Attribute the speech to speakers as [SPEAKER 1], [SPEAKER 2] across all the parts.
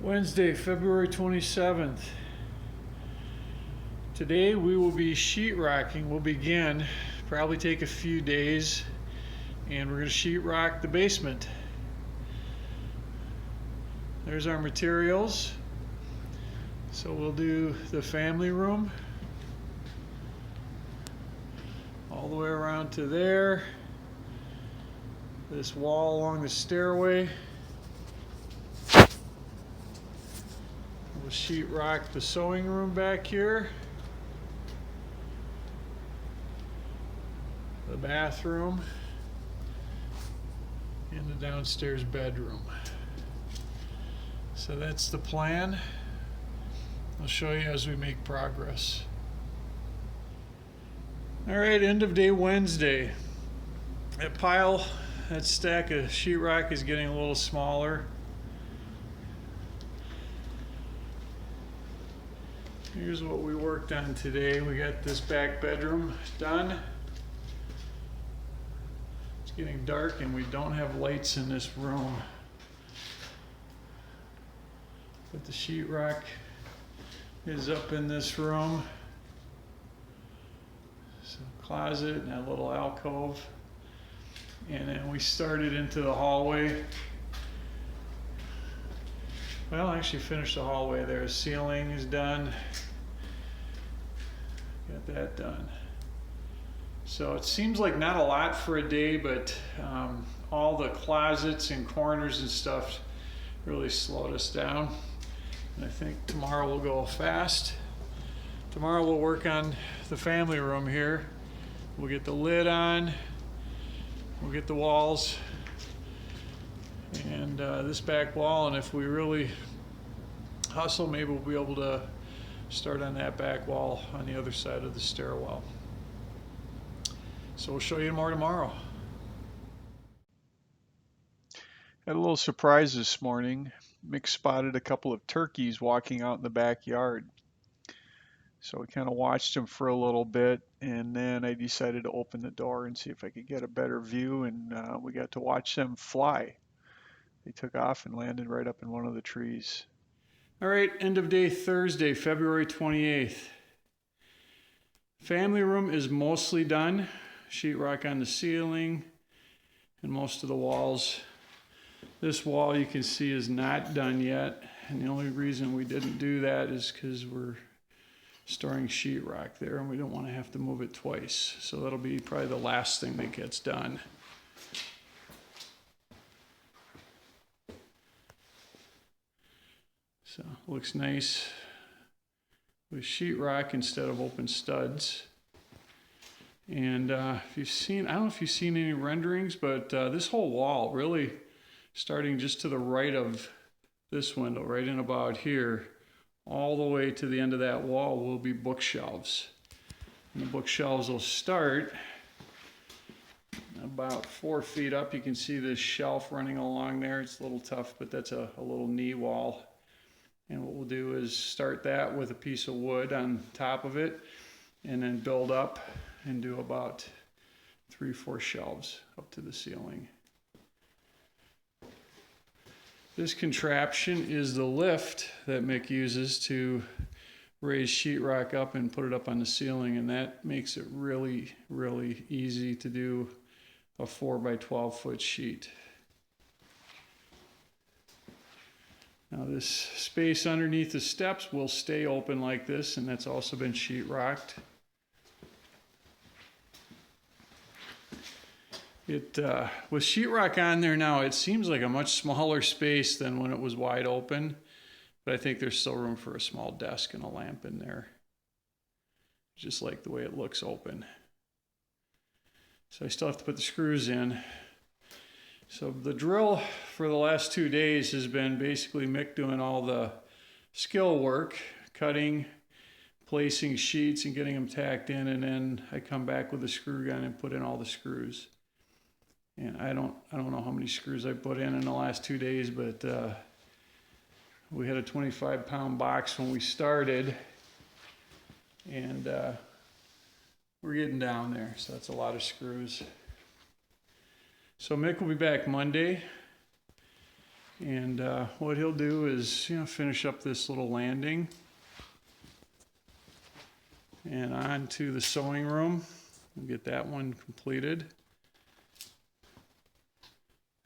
[SPEAKER 1] Wednesday, February 27th. Today we will be sheetrocking. We'll begin, probably take a few days, and we're going to sheetrock the basement. There's our materials. So we'll do the family room all the way around to there, this wall along the stairway. We'll sheetrock the sewing room back here, the bathroom, and the downstairs bedroom. So that's the plan. I'll show you as we make progress. All right, end of day Wednesday. That stack of sheetrock is getting a little smaller. Here's what we worked on today. We got this back bedroom done. It's getting dark and we don't have lights in this room. But the sheetrock is up in this room. So closet and that little alcove. And then we started into the hallway. Well, I actually finished the hallway there. The ceiling is done. Got that done. So it seems like not a lot for a day, but all the closets and corners and stuff really slowed us down. And I think tomorrow we'll go fast. Tomorrow we'll work on the family room here. We'll get the lid on. We'll get the walls and this back wall, and if we really hustle, maybe we'll be able to start on that back wall on the other side of the stairwell. So we'll show you more tomorrow. Had a little surprise this morning. Mick spotted a couple of turkeys walking out in the backyard. So we kind of watched them for a little bit, and then I decided to open the door and see if I could get a better view, and we got to watch them fly. They took off and landed right up in one of the trees. All right, end of day Thursday, February 28th. Family room is mostly done. Sheetrock on the ceiling and most of the walls. This wall you can see is not done yet, and the only reason we didn't do that is because we're storing sheetrock there and we don't want to have to move it twice. So that'll be probably the last thing that gets done. So looks nice with sheetrock instead of open studs. And if you've seen, I don't know if you've seen any renderings, but this whole wall, really starting just to the right of this window, right in about here, all the way to the end of that wall will be bookshelves. And the bookshelves will start about 4 feet up. You can see this shelf running along there. It's a little tough, but that's a little knee wall. And what we'll do is start that with a piece of wood on top of it and then build up and do about 3 or 4 shelves up to the ceiling. This contraption is the lift that Mick uses to raise sheetrock up and put it up on the ceiling, and that makes it really, really easy to do a 4 by 12 foot sheet. Now this space underneath the steps will stay open like this, and that's also been sheetrocked. With sheetrock on there now, it seems like a much smaller space than when it was wide open, but I think there's still room for a small desk and a lamp in there. Just like the way it looks open. So I still have to put the screws in. So the drill for the last 2 days has been basically Mick doing all the skill work, cutting, placing sheets and getting them tacked in, and then I come back with a screw gun and put in all the screws. And I don't know how many screws I put in the last 2 days, but we had a 25-pound box when we started, and we're getting down there, so that's a lot of screws. So Mick will be back Monday, And what he'll do is, finish up this little landing and on to the sewing room. We'll get that one completed.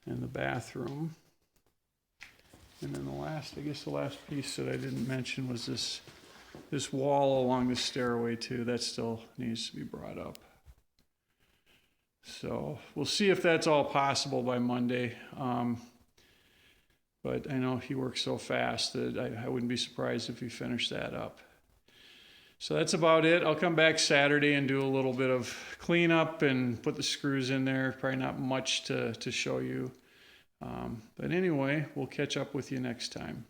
[SPEAKER 1] And the bathroom. And then the last piece that I didn't mention was this wall along the stairway too. That still needs to be brought up. So we'll see if that's all possible by Monday. But I know he works so fast that I wouldn't be surprised if he finished that up. So that's about it. I'll come back Saturday and do a little bit of cleanup and put the screws in there. Probably not much to show you. But anyway, we'll catch up with you next time.